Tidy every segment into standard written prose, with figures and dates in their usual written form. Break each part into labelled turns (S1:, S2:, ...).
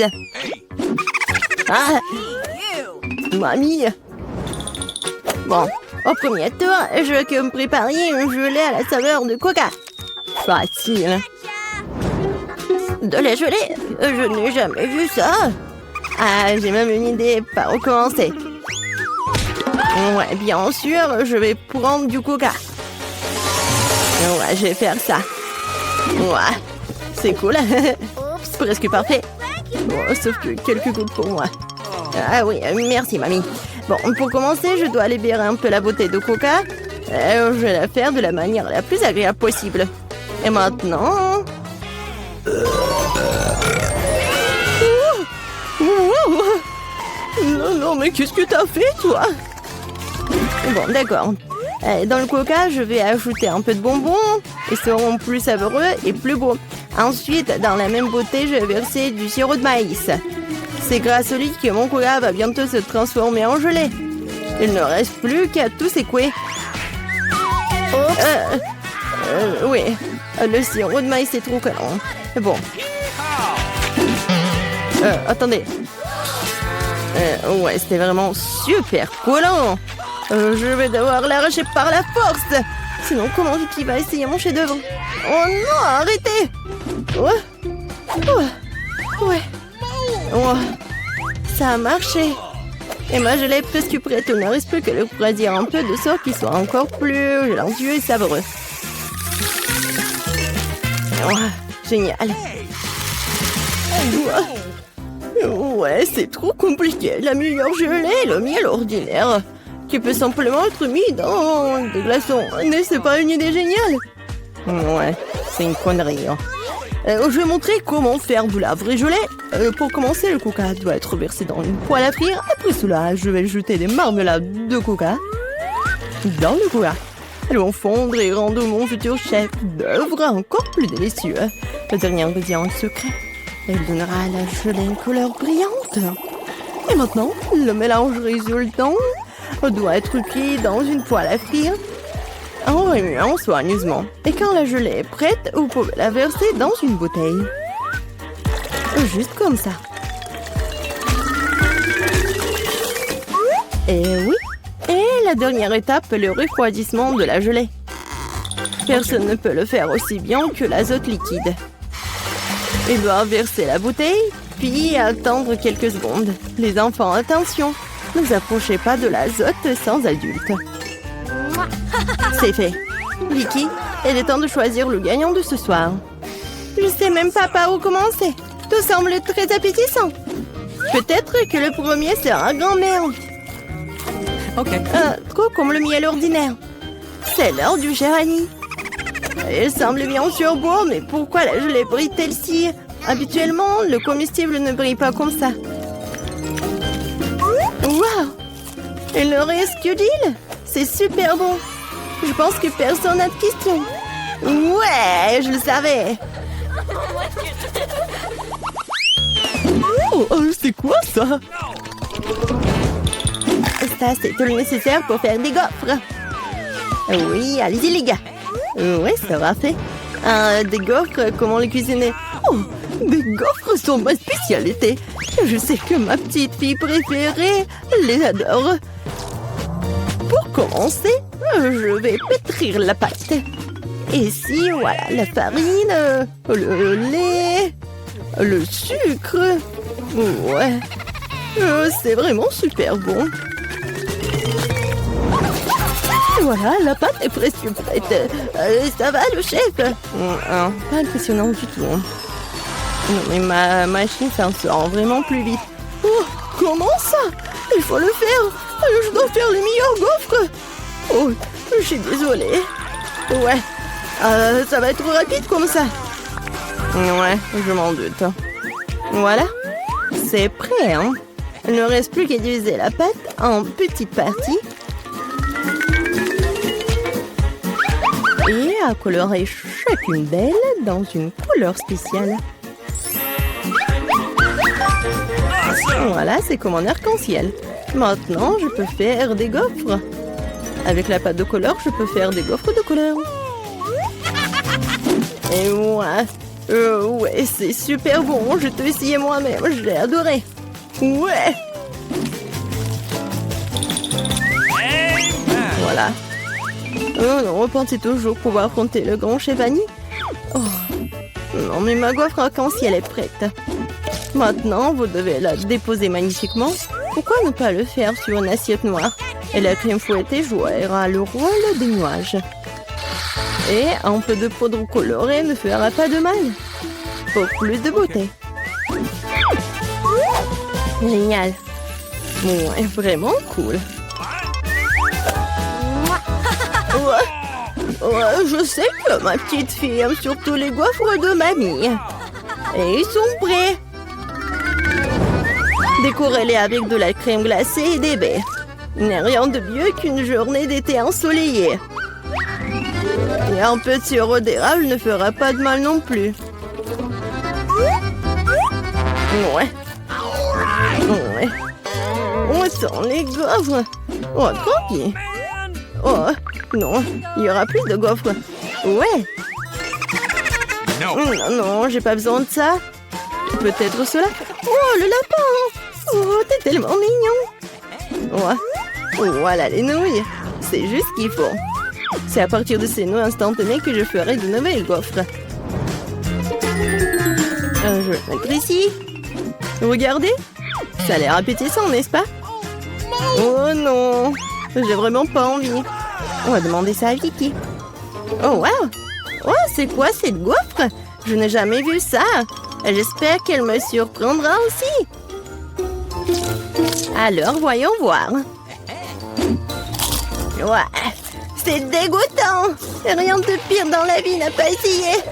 S1: bêtises. Ah! Mamie! Bon, au premier tour, je veux que me prépariez un gelée à la saveur de coca. Facile. De la gelée? Je n'ai jamais vu ça. Ah, j'ai même une idée par où commencer. Ouais, bien sûr, je vais prendre du coca. Ouais, je vais faire ça. Ouais, c'est cool. Presque parfait. Bon, sauf que quelques gouttes pour moi. Ah oui, merci, mamie. Bon, pour commencer, je dois libérer un peu la bouteille de coca. Je vais la faire de la manière la plus agréable possible. Et maintenant... Non, non, mais qu'est-ce que t'as fait, toi? Bon, d'accord. Dans le coca, je vais ajouter un peu de bonbons. Ils seront plus savoureux et plus beaux. Ensuite, dans la même bouteille, je vais verser du sirop de maïs. C'est grâce au lit que mon coca va bientôt se transformer en gelée. Il ne reste plus qu'à tout secouer. Oui, le sirop de maïs est trop collant. Bon. Attendez. Ouais, c'était vraiment super collant. Je vais devoir l'arracher par la force. Sinon, comment Vicky va essayer mon chef-d'œuvre? Oh non, arrêtez! Ouais. Oh, ça a marché. Et ma gelée est presque prête. Il ne reste plus que le refroidir un peu de sorte qu'il soit encore plus gélatineux et savoureux. Oh, génial. Ouais, c'est trop compliqué. La meilleure gelée est le miel ordinaire, qui peut simplement être mis dans des glaçons. Mais c'est pas une idée géniale? Ouais, c'est une connerie. Hein. Je vais montrer comment faire de la vraie gelée. Pour commencer, le coca doit être versé dans une poêle à frire. Après cela, je vais jeter des marmelades de coca dans le coca. Elles vont fondre et rendre mon futur chef d'œuvre encore plus délicieux. Le dernier ingrédient secret. Elle donnera à la gelée une couleur brillante. Et maintenant, le mélange résultant doit être cuit dans une poêle à frire en remuant soigneusement. Et quand la gelée est prête, vous pouvez la verser dans une bouteille. Juste comme ça. Et oui. Et la dernière étape, le refroidissement de la gelée. Personne ne peut le faire aussi bien que l'azote liquide. Il doit verser la bouteille, puis attendre quelques secondes. Les enfants, attention, ne vous approchez pas de l'azote sans adulte. C'est fait. Vicky, il est temps de choisir le gagnant de ce soir. Je sais même pas par où commencer. Tout semble très appétissant. Peut-être que le premier sera grand-mère. Ok. Trop comme le miel ordinaire. C'est l'heure du Géranie. Il semble bien sûr beau, mais pourquoi la gelée brille-t-elle si? Habituellement, le comestible ne brille pas comme ça. Waouh! Il ne reste que l'île. C'est super bon. Je pense que personne n'a de questions. Ouais, je le savais. Oh, c'est quoi ça? Ça, c'est tout le nécessaire pour faire des gaufres. Oui, allez-y les gars. Oui, ça va fait. Des gaufres, comment les cuisiner? Oh, des gaufres sont ma spécialité. Je sais que ma petite fille préférée les adore. Pour commencer, je vais pétrir la pâte. Ici, voilà, la farine, le lait, le sucre. Ouais, c'est vraiment super bon. Voilà, la pâte est presque prête. Ça va, le chef? Pas impressionnant du tout. Non, mais ma machine s'en sort vraiment plus vite. Oh, comment ça? Il faut le faire. Je dois faire les meilleurs gaufres. Oh, je suis désolée. Ouais, ça va être rapide comme ça. Ouais, je m'en doute. Voilà, c'est prêt, hein? Il ne reste plus qu'à diviser la pâte en petites parties. Et à colorer chacune d'elles dans une couleur spéciale. Voilà, c'est comme un arc-en-ciel. Maintenant, je peux faire des gaufres. Avec la pâte de couleur, je peux faire des gaufres de couleur. Et ouais, Ouais, c'est super bon. Je te essayé moi-même. Je l'ai adoré. Ouais. Voilà. Oh non, pensez toujours pouvoir affronter le grand chef Annie. Oh. Non, mais ma gaufre arc-en-ciel est prête. Maintenant, vous devez la déposer magnifiquement. Pourquoi ne pas le faire sur une assiette noire? Et la crème fouettée jouera le rôle des nuages. Et un peu de poudre colorée ne fera pas de mal. Pour plus de beauté. Génial. Ouais, vraiment cool. Ouais, je sais que ma petite fille aime surtout les gaufres de mamie. Et ils sont prêts. Décorez-les avec de la crème glacée et des baies. Il n'est rien de mieux qu'une journée d'été ensoleillée. Et un peu de sirop d'érable ne fera pas de mal non plus. Ouais. Ouais. On sent les gaufres. Oh, tranquille. Oh, non, il y aura plus de gaufres. Ouais. Non, non, j'ai pas besoin de ça. Peut-être cela. Oh, le lapin. Oh, t'es tellement mignon. Ouais. Voilà les nouilles. C'est juste ce qu'il faut. C'est à partir de ces nouilles instantanées que je ferai de nouvelles gaufres. Je vais le mettre ici. Regardez. Ça a l'air appétissant, n'est-ce pas? Oh non. J'ai vraiment pas envie. On va demander ça à Vicky. Oh wow. Oh, c'est quoi cette gaufre? Je n'ai jamais vu ça. J'espère qu'elle me surprendra aussi. Alors, voyons voir. Ouais. C'est dégoûtant. Rien de pire dans la vie n'a pas essayé.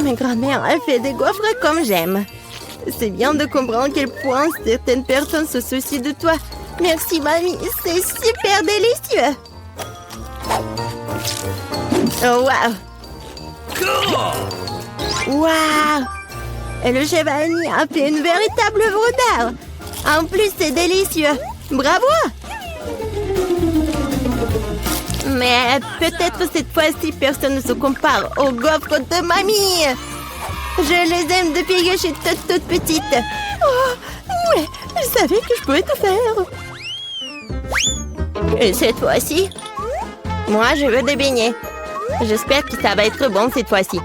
S1: Ma grand-mère a fait des gaufres comme j'aime. C'est bien de comprendre à quel point certaines personnes se soucient de toi. Merci, mamie. C'est super délicieux. Oh, wow. Wow. Et le chef Annie a fait une véritable œuvre d'art. En plus, c'est délicieux. Bravo. Mais peut-être cette fois-ci, personne ne se compare aux gaufres de mamie. Je les aime depuis que je suis toute petite. Oh, ouais, je savais que je pouvais tout faire. Et cette fois-ci, moi, je veux des beignets. J'espère que ça va être bon cette fois-ci.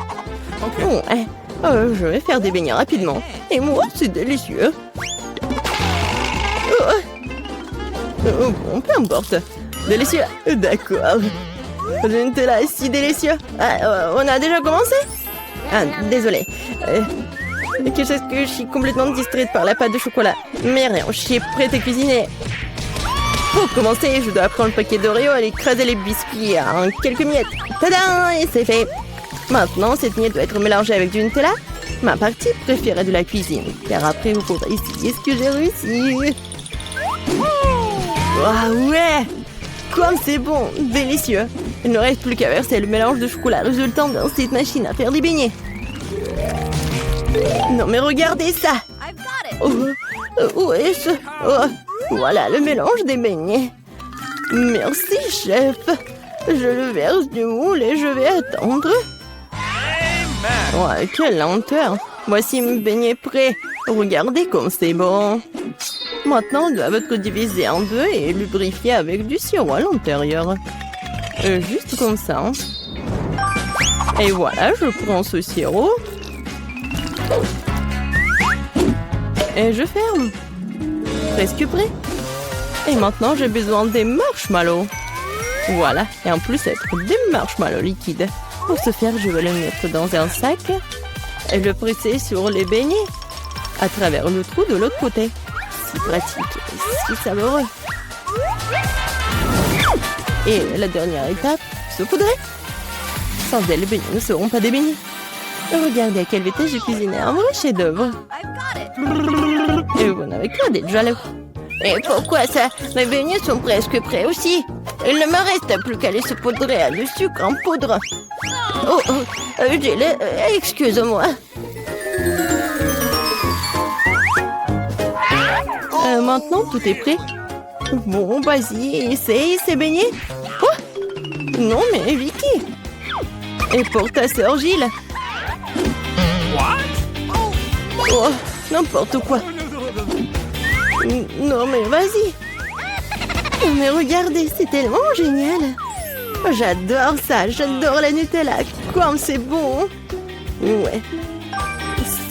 S1: Ouais, je vais faire des beignets rapidement. Et moi, c'est délicieux. Bon, peu importe. Délicieux. D'accord. Le Nutella est si délicieux. On a déjà commencé? Ah, désolé. Quelque chose que je suis complètement distraite par la pâte de chocolat. Mais rien, je suis prête à cuisiner. Pour commencer, je dois prendre le paquet d'Oreo et écraser les biscuits en quelques miettes. Tadam! Et c'est fait. Maintenant, cette miette doit être mélangée avec du Nutella. Ma partie préférée de la cuisine. Car après, vous pourrez essayer ce que j'ai réussi. Ah ouais! Comme c'est bon! Délicieux! Il ne reste plus qu'à verser le mélange de chocolat résultant dans cette machine à faire des beignets. Non mais regardez ça! Où est-ce? Oh, voilà le mélange des beignets. Merci, chef. Je le verse du moule et je vais attendre. Ouais, quelle lenteur. Voici mes beignets prêts. Regardez comme c'est bon. Maintenant, ils doivent être divisés en deux et lubrifiés avec du sirop à l'intérieur. Juste comme ça. Et voilà, je prends ce sirop. Et je ferme. Presque prêt. Et maintenant, j'ai besoin des marshmallows. Voilà. Et en plus, être des marshmallows liquides. Pour ce faire, je vais les mettre dans un sac et le presser sur les beignets à travers le trou de l'autre côté. Si pratique, si savoureux. Et la dernière étape, saupoudrer. Sans elle, les beignets ne seront pas des beignets. Regardez à quelle vitesse j'ai cuisiné un vrai chef-d'œuvre. Et vous n'avez qu'à d'être jaloux. Et pourquoi ça? Mes beignets sont presque prêts aussi. Il ne me reste plus qu'à les saupoudrer à le sucre en poudre. Excuse-moi. Maintenant, tout est prêt. Bon, vas-y, essaye ces beignets. Oh! Non, mais Vicky. Et pour ta sœur Gilles. Oh, n'importe quoi. Non, mais vas-y. Oh, mais regardez, c'est tellement génial. J'adore ça, j'adore la Nutella. Comme c'est bon. Ouais.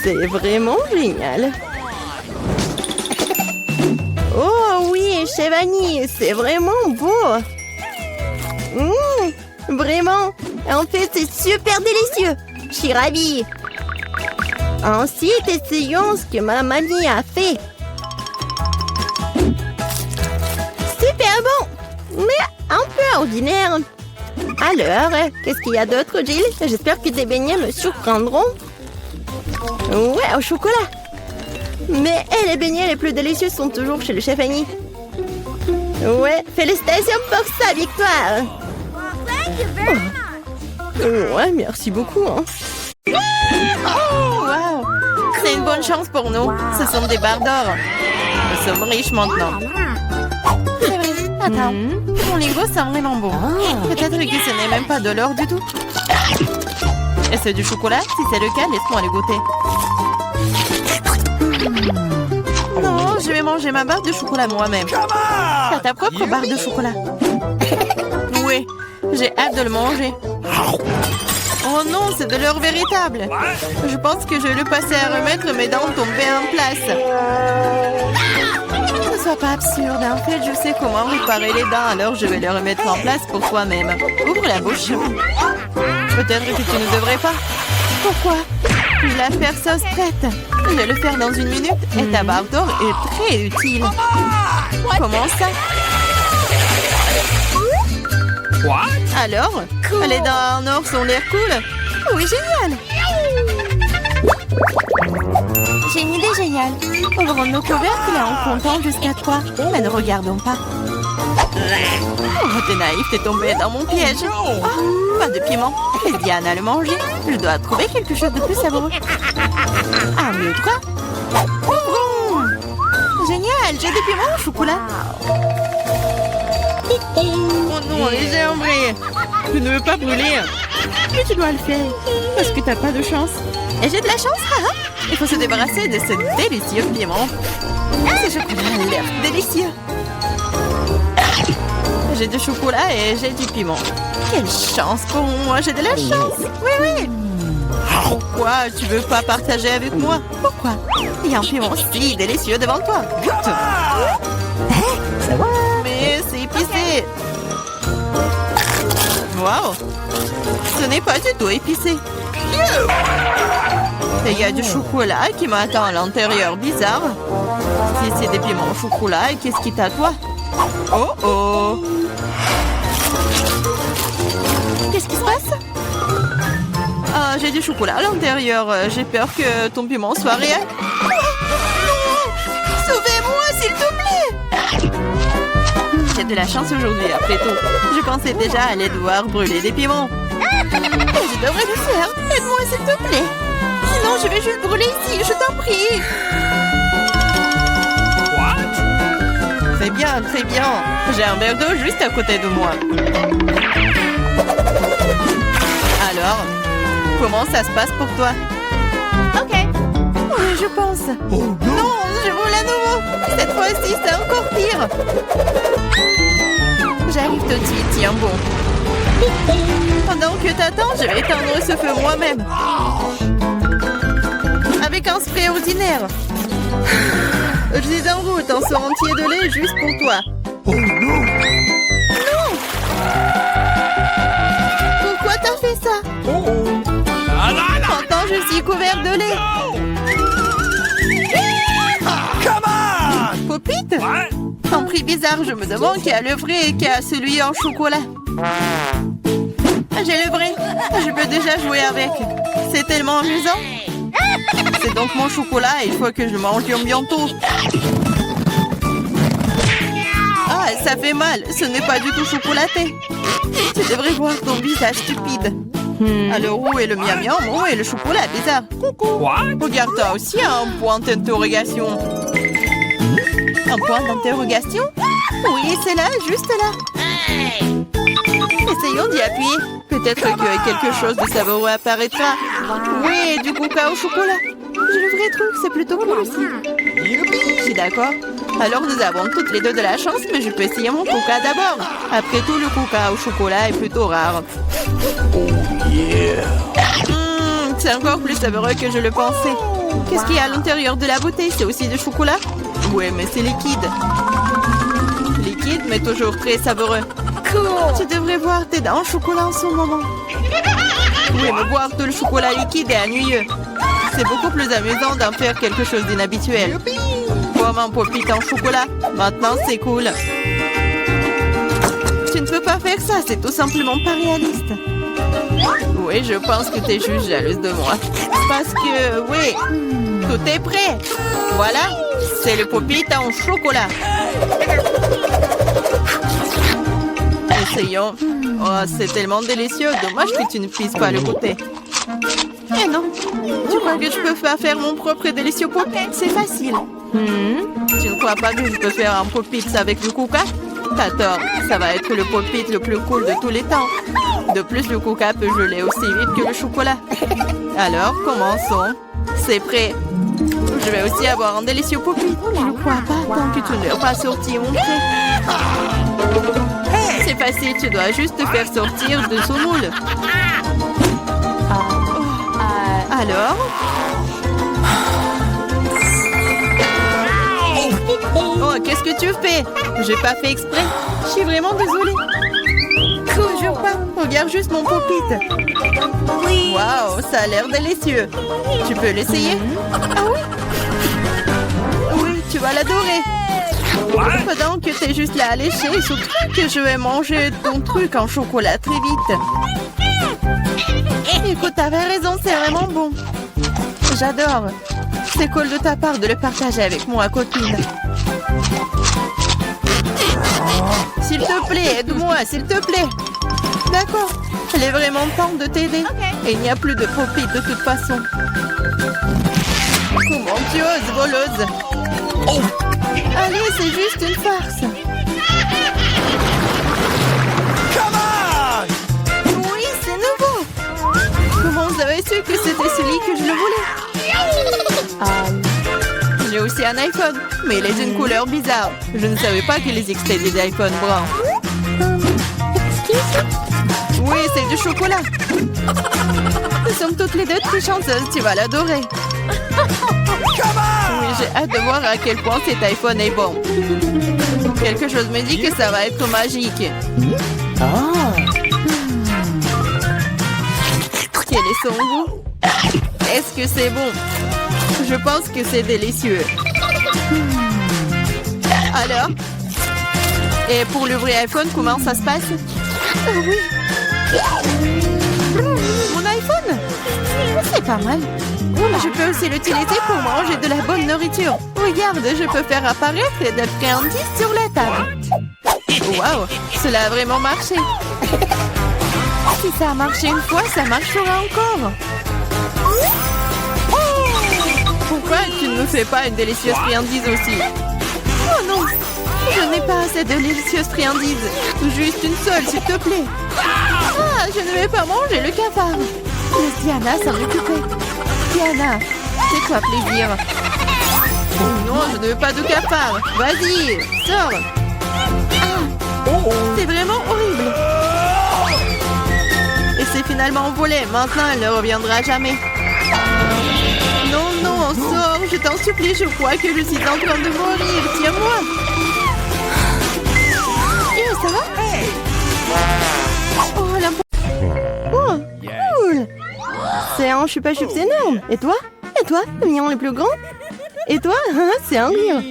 S1: C'est vraiment génial. Oh oui, chez Vanille, c'est vraiment beau. Vraiment. En fait, c'est super délicieux. Je suis ravie. Ensuite, essayons ce que ma mamie a fait. Super bon, mais un peu ordinaire. Alors, qu'est-ce qu'il y a d'autre, Jill? J'espère que tes beignets me surprendront. Ouais, au chocolat. Mais les beignets les plus délicieux sont toujours chez le chef Annie. Ouais, félicitations pour sa victoire. Oh. Ouais, merci beaucoup. Hein. Oh, wow. C'est une bonne chance pour nous. Ce sont des barres d'or. Nous sommes riches maintenant. C'est vrai. Attends, mon lingot sent vraiment bon. Peut-être que ce n'est même pas de l'or du tout. Et c'est du chocolat? Si c'est le cas, laisse-moi le goûter. Non, je vais manger ma barre de chocolat moi-même. T'as ta propre barre de chocolat. Oui, j'ai hâte de le manger. Oh non, c'est de l'or véritable. Je pense que je vais le passer à remettre mes dents tombées en place. Ne sois pas absurde. En fait, je sais comment réparer les dents, alors je vais les remettre en place pour toi-même. Ouvre la bouche. Peut-être que tu ne devrais pas. Pourquoi? La faire sauce prête. Je vais le faire dans 1 minute et ta barre d'or est très utile. Comment ça? Alors, les dents en or sont l'air cool. Oui, génial. J'ai une idée géniale. Ouvrons nos couvercles en comptant jusqu'à 3. Mais ne regardons pas. Oh, t'es naïf, t'es tombé dans mon piège. Oh, pas de piment. Et Diane a le manger. Je dois trouver quelque chose de plus savoureux. 1, 2, 3. Ouvrons. Génial, j'ai des piments au chocolat. Oh non, les jambes. Je ne veux pas brûler. Mais tu dois le faire. Parce que t'as pas de chance. Et j'ai de la chance. Il faut se débarrasser de ce délicieux piment. Ce chocolat a l'air délicieux. J'ai du chocolat et j'ai du piment. Quelle chance pour moi, j'ai de la chance. Oui, oui. Pourquoi tu veux pas partager avec moi? Pourquoi? Il y a un piment si délicieux devant toi. Goûte. Mais c'est épicé. Waouh. Ce n'est pas du tout épicé. Et il y a du chocolat qui m'attend à l'intérieur. Bizarre. Si c'est des piments au chocolat, qu'est-ce qui t'attend? Oh oh. Qu'est-ce qui se passe? Ah, j'ai du chocolat à l'intérieur. J'ai peur que ton piment soit réel. Oh, non! Sauvez-moi, s'il te plaît! J'ai de la chance aujourd'hui, après tout. Je pensais déjà aller devoir brûler des piments. Et je devrais le faire. Aide-moi, s'il te plaît. Sinon, je vais juste brûler ici, je t'en prie. Très bien, très bien. J'ai un verre d'eau juste à côté de moi. Alors, comment ça se passe pour toi? Ok. Oui, je pense. Oh, non, je brûle à nouveau. Cette fois-ci, c'est encore pire. J'arrive tout de suite, tiens bon. Pendant que t'attends, je vais éteindre ce feu moi-même. Avec un spray ordinaire. Je suis en route, un seau entier de lait juste pour toi. Oh non! Non! Pourquoi t'as fait ça? Pourtant, je suis couvert de lait. Popite? Un prix bizarre, je me demande qui a le vrai et qui a celui en chocolat. J'ai le vrai. Je peux déjà jouer avec. C'est tellement amusant. C'est donc mon chocolat et il faut que je le mange bientôt. Ah, ça fait mal. Ce n'est pas du tout chocolaté. Tu devrais voir ton visage stupide. Alors où est le miam miam? Où est le chocolat bizarre? Regarde, toi aussi un point d'interrogation. Un point d'interrogation? Oui, c'est là, juste là. Essayons d'y appuyer. Peut-être que quelque chose de savoureux apparaîtra. Oui, du coca au chocolat. J'ai le vrai truc, c'est plutôt cool aussi. Je suis d'accord. Alors nous avons toutes les deux de la chance, mais je peux essayer mon coca d'abord. Après tout, le coca au chocolat est plutôt rare. C'est encore plus savoureux que je le pensais. Qu'est-ce qu'il y a à l'intérieur de la bouteille? C'est aussi du chocolat? Ouais, mais c'est liquide. Liquide, mais toujours très savoureux. Tu devrais voir tes dents en chocolat en ce moment. Oui, mais boire tout le chocolat liquide est ennuyeux. C'est beaucoup plus amusant d'en faire quelque chose d'inhabituel. Comme un pop-it en chocolat. Maintenant, c'est cool. Tu ne peux pas faire ça, c'est tout simplement pas réaliste. Oui, je pense que tu es juste jalouse de moi. Parce que, oui, tout est prêt. Voilà, c'est le pop-it en chocolat. Essayons. Oh, c'est tellement délicieux. Dommage que tu ne puisses pas le goûter. Eh non. Tu crois que je peux faire mon propre délicieux pop-it? C'est facile. Tu ne crois pas que je peux faire un pop-it avec du coca? T'as tort. Ça va être le pop-it le plus cool de tous les temps. De plus, le coca peut geler aussi vite que le chocolat. Alors, commençons. C'est prêt. Je vais aussi avoir un délicieux pop-it. Je ne crois pas tant que tu ne l'as pas sorti mon prêt. C'est facile, tu dois juste te faire sortir de son moule. Alors? Oh, qu'est-ce que tu fais? J'ai pas fait exprès. Je suis vraiment désolée. Toujours pas. Regarde juste mon pop-it. Waouh, ça a l'air délicieux. Tu peux l'essayer? Ah oui? Oui, tu vas l'adorer. Pendant que t'es juste là à lécher, surtout que je vais manger ton truc en chocolat très vite. Écoute, t'avais raison, c'est vraiment bon. J'adore. C'est cool de ta part de le partager avec moi, copine. S'il te plaît, aide-moi, s'il te plaît. D'accord. Il est vraiment temps de t'aider. Et il n'y a plus de pop-it de toute façon. Comment tu oses, voleuse? Allez, c'est juste une farce. Oui, c'est nouveau. Comment vous avez su que c'était celui que je le voulais? J'ai aussi un iPhone, mais il est d'une couleur bizarre. Je ne savais pas qu'il existait des iPhones bruns. Oui, c'est du chocolat. Nous sommes toutes les deux très chanceuses, tu vas l'adorer. Oui, j'ai hâte de voir à quel point cet iPhone est bon. Quelque chose me dit que ça va être magique. Quel est son goût? Est-ce que c'est bon? Je pense que c'est délicieux. Alors? Et pour le vrai iPhone, comment ça se passe? Oh oui. Mon iPhone? C'est pas mal. Je peux aussi l'utiliser pour manger de la bonne nourriture. Regarde, je peux faire apparaître des friandises sur la table. Waouh, cela a vraiment marché. Si ça a marché une fois, ça marchera encore. Pourquoi tu ne me fais pas une délicieuse friandise aussi? Oh non, je n'ai pas assez de délicieuses friandises. Juste une seule, s'il te plaît. Ah, je ne vais pas manger le cafard. Laisse Diana s'en occuper. Diana, fais-toi plaisir. Non, je ne veux pas de cafard. Vas-y, sors. C'est vraiment horrible. Et c'est finalement volé. Maintenant, elle ne reviendra jamais. Non, non, sors. Je t'en supplie, je crois que je suis en train de mourir. Tiens-moi. Et ça va? Oh, la... Oh, cool. C'est un chupa-chups énorme. Et toi? Et toi? Le mignon le plus grand? Et toi? C'est un rire.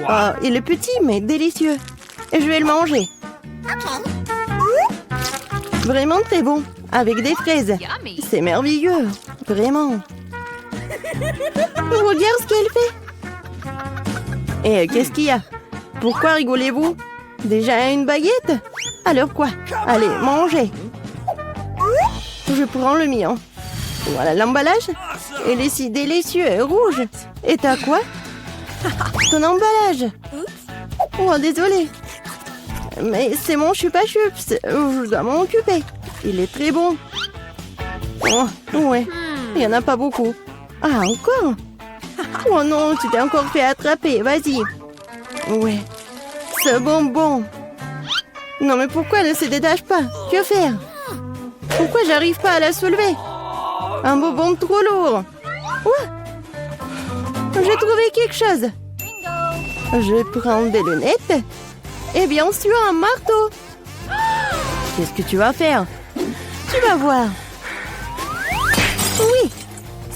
S1: Oh, il est petit, mais délicieux. Et je vais le manger. Vraiment très bon. Avec des fraises. C'est merveilleux. Vraiment. Regarde ce qu'elle fait. Et qu'est-ce qu'il y a? Pourquoi rigolez-vous? Déjà une baguette? Alors quoi? Allez, mangez. Je prends le mien. Voilà l'emballage. Il est si délicieux et rouge. Et t'as quoi? Ton emballage. Oh, désolé. Mais c'est mon chupa-chups. Je dois m'en occuper. Il est très bon. Oh, ouais. Il n'y en a pas beaucoup. Ah, encore? Oh non, tu t'es encore fait attraper. Vas-y. Ouais. Ce bonbon. Non, mais pourquoi elle ne se détache pas? Que faire? Pourquoi j'arrive pas à la soulever? Un bonbon trop lourd. Ouais. J'ai trouvé quelque chose. Je prends des lunettes. Et bien sûr, un marteau. Qu'est-ce que tu vas faire? Tu vas voir. Oui,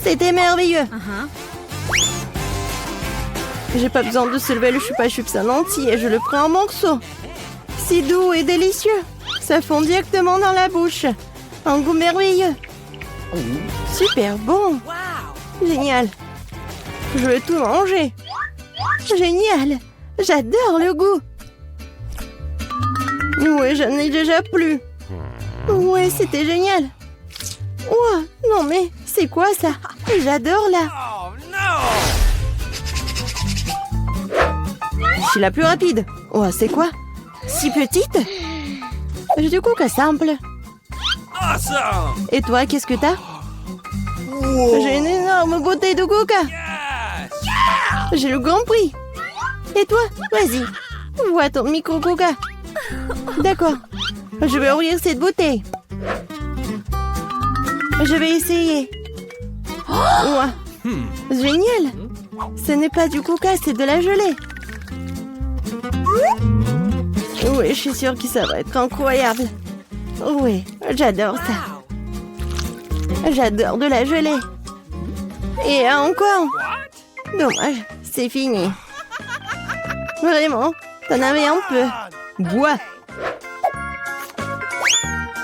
S1: c'était merveilleux. J'ai pas besoin de soulever le chupa-chups en entier. Je le prends en morceaux. C'est doux et délicieux. Ça fond directement dans la bouche. Un goût merveilleux. Super bon. Génial. Je veux tout manger. Génial. J'adore le goût. Ouais, j'en ai déjà plus. Ouais, c'était génial. Ouah, non mais, c'est quoi ça? J'adore là. Je suis la plus rapide. Oh, c'est quoi? Si petite? J'ai du coca simple. Et toi, qu'est-ce que t'as? J'ai une énorme bouteille de coca. J'ai le grand prix. Et toi? Vas-y. Vois ton micro coca. D'accord. Je vais ouvrir cette bouteille. Je vais essayer. Ouah. Génial. Ce n'est pas du coca, c'est de la gelée. Oui, je suis sûre que ça va être incroyable. Oui, j'adore ça. J'adore de la gelée. Et encore. Dommage, c'est fini. Vraiment, t'en avais un peu. Bois.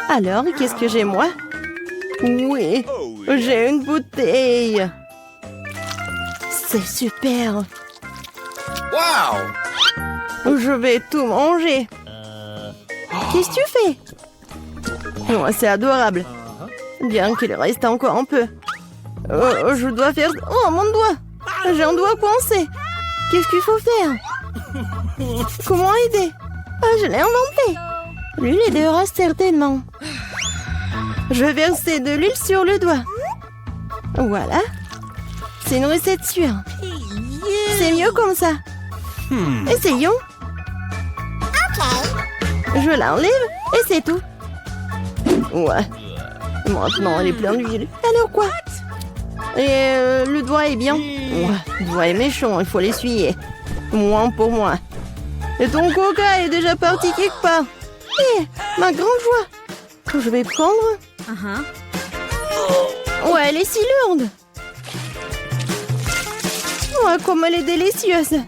S1: Alors, qu'est-ce que j'ai moi? Oui, j'ai une bouteille. C'est super. Wow! Je vais tout manger. Qu'est-ce que tu fais? Oh, c'est adorable. Bien qu'il reste encore un peu. Je dois faire... Oh, mon doigt! J'ai un doigt coincé. Qu'est-ce qu'il faut faire? Comment aider? Ah, je l'ai inventé. L'huile aidera certainement. Je vais verser de l'huile sur le doigt. Voilà. C'est une recette sûre. C'est mieux comme ça. Essayons. Je l'enlève et c'est tout. Ouais. Maintenant, elle est pleine d'huile. Alors quoi? Et le doigt est bien. Ouais, le doigt est méchant, il faut l'essuyer. Moins pour moi. Et ton coca est déjà parti quelque part. Hé, ma grande joie. Que je vais prendre. Ouais, elle est si lourde. Ouais, comme elle est délicieuse.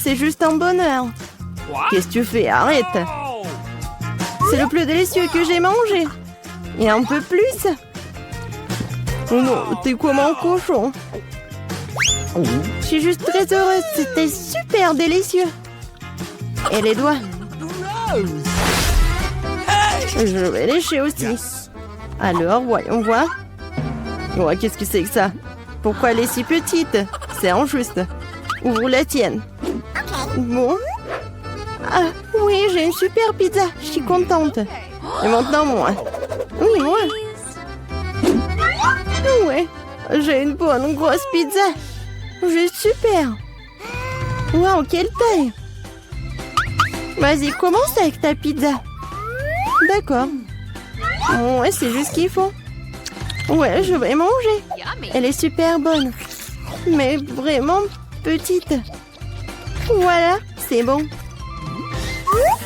S1: C'est juste un bonheur. Qu'est-ce que tu fais? Arrête. C'est le plus délicieux que j'ai mangé. Et un peu plus. Oh non, t'es comme un cochon. Je suis juste très heureuse. C'était super délicieux. Et les doigts? Je vais lécher aussi. Alors, voyons voir. Ouais, qu'est-ce que c'est que ça? Pourquoi elle est si petite? C'est injuste. Ouvre la tienne. Bon. Ah, oui, j'ai une super pizza. Je suis contente. Et maintenant, moi. Oui, moi. Ouais, j'ai une bonne grosse pizza. Juste super. Waouh, quelle taille. Vas-y, commence avec ta pizza. D'accord. Ouais, c'est juste ce qu'il faut. Ouais, je vais manger. Elle est super bonne. Mais vraiment petite. Voilà, c'est bon.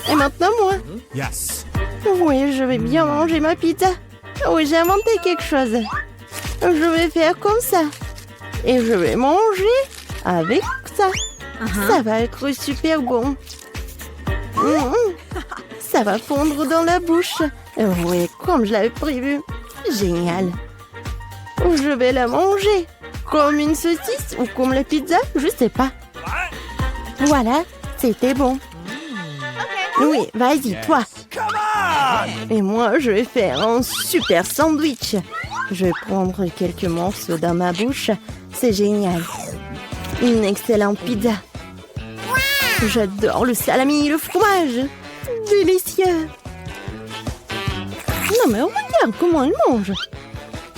S1: Et maintenant, moi.
S2: Yes.
S1: Oui, je vais bien manger ma pizza. Oui, j'ai inventé quelque chose. Je vais faire comme ça. Et je vais manger avec ça. Ça va être super bon. Ça va fondre dans la bouche. Oui, comme je l'avais prévu. Génial. Je vais la manger. Comme une saucisse ou comme la pizza, je sais pas. Voilà, c'était bon. Oui, vas-y, toi. Et moi, je vais faire un super sandwich. Je vais prendre quelques morceaux dans ma bouche. C'est génial. Une excellente pizza. J'adore le salami et le fromage. Délicieux. Non mais regarde comment elle mange.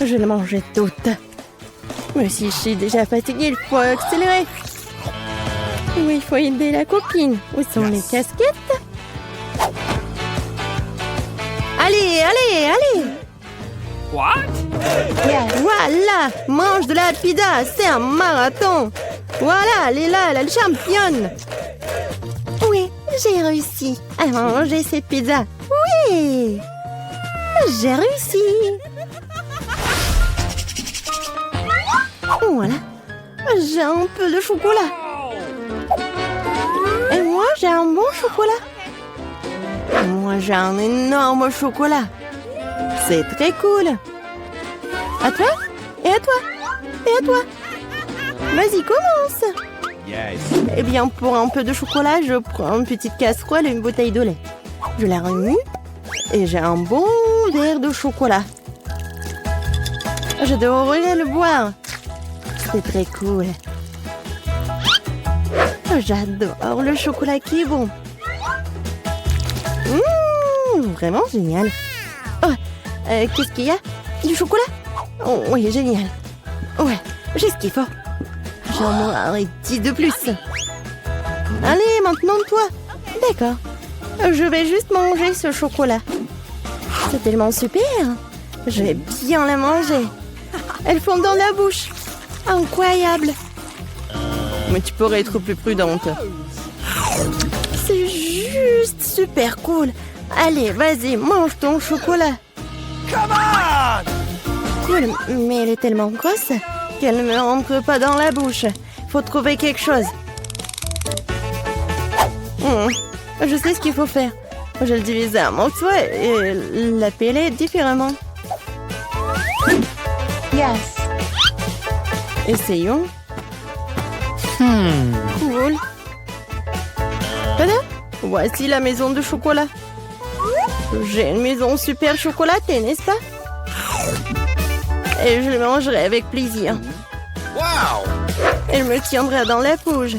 S1: Je la mangeais toute. Mais si je suis déjà fatiguée, il faut accélérer. Oui, il faut aider la copine. Où sont les casquettes? Allez, allez, allez!
S2: What?
S1: Voilà! Mange de la pizza, c'est un marathon! Voilà, elle est là, elle est championne! Oui, j'ai réussi à manger cette pizza. Oui! J'ai réussi! Voilà, j'ai un peu de chocolat. Et moi, j'ai un bon chocolat. Moi, j'ai un énorme chocolat. C'est très cool. À toi? Et à toi? Et à toi? Vas-y, commence.
S2: Yes.
S1: Eh bien, pour un peu de chocolat, je prends une petite casserole et une bouteille de lait. Je la remue et j'ai un bon verre de chocolat. Je devrais le boire. C'est très cool. J'adore le chocolat qui est bon. Vraiment génial. Oh, qu'est-ce qu'il y a? Du chocolat? Oh, oui, génial. Ouais, j'ai ce qu'il faut. J'en mangerai 10 de plus. Allez, maintenant toi. D'accord. Je vais juste manger ce chocolat. C'est tellement super. Je vais bien la manger. Elles font dans la bouche. Incroyable. Mais tu pourrais être plus prudente. C'est juste super cool. Allez, vas-y, mange ton chocolat.
S2: Come on!
S1: Cool, mais elle est tellement grosse qu'elle ne me rentre pas dans la bouche. Faut trouver quelque chose. Je sais ce qu'il faut faire. Je le divise en morceaux et la peler différemment.
S3: Yes.
S1: Essayons. Cool. Tada! Voici la maison de chocolat. J'ai une maison super chocolatée, n'est-ce pas? Et je le mangerai avec plaisir.
S2: Wow!
S1: Elle me tiendra dans la bouche.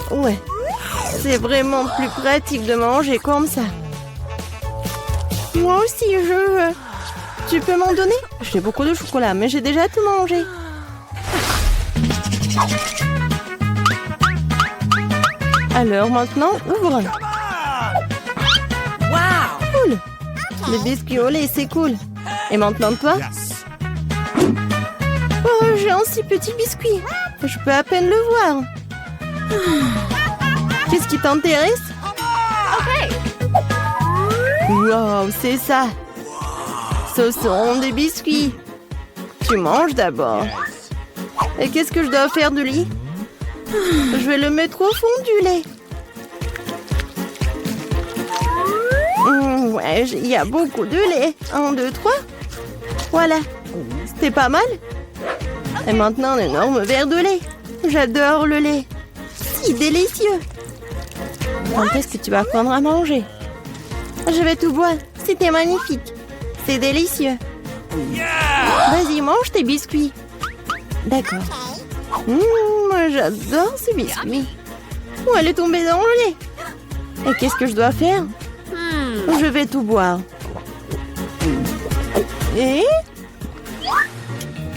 S1: Ouais, c'est vraiment plus pratique de manger comme ça. Moi aussi, je veux. Tu peux m'en donner? J'ai beaucoup de chocolat, mais j'ai déjà tout mangé. Alors maintenant, ouvre.
S2: Wow!
S1: Cool. Le biscuit au lait, c'est cool. Et maintenant toi?
S2: Yes.
S1: Oh, j'ai un si petit biscuit. Je peux à peine le voir. Qu'est-ce qui t'intéresse? Wow, c'est ça. Ce sont des biscuits. Tu manges d'abord. Et qu'est-ce que je dois faire de lui? Je vais le mettre au fond du lait. Ouais, il y a beaucoup de lait. 1, 2, 3. Voilà. C'était pas mal. Et maintenant, un énorme verre de lait. J'adore le lait. Si délicieux. Quand est-ce que tu vas apprendre à manger? Je vais tout boire. C'était magnifique. C'est délicieux. Vas-y, mange tes biscuits. D'accord. Moi, j'adore ces biscuits. Oh, elle est tombée dans le lait. Et qu'est-ce que je dois faire? Je vais tout boire. Et?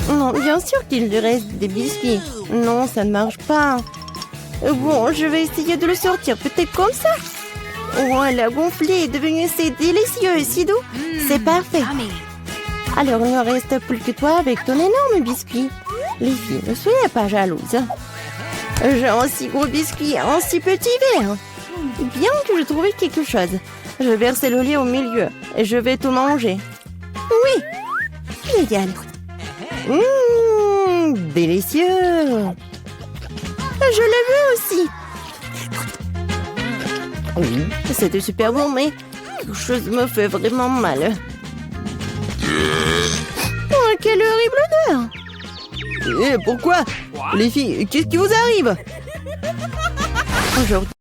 S1: Non, bien sûr qu'il lui reste des biscuits. Non, ça ne marche pas. Bon, je vais essayer de le sortir. Peut-être comme ça. Oh, elle a gonflé, est devenue si délicieux et si doux. C'est parfait. Alors, il ne reste plus que toi avec ton énorme biscuit. Les filles, ne soyez pas jalouses. J'ai un si gros biscuit, un si petit verre. Bien que je trouve quelque chose. Je vais verser le lait au milieu et je vais tout manger. Oui, génial. Délicieux. Je le veux aussi. Oui, c'était super bon, mais quelque chose me fait vraiment mal. Oh, quelle horrible odeur! Pourquoi? Les filles, qu'est-ce qui vous arrive? Aujourd'hui,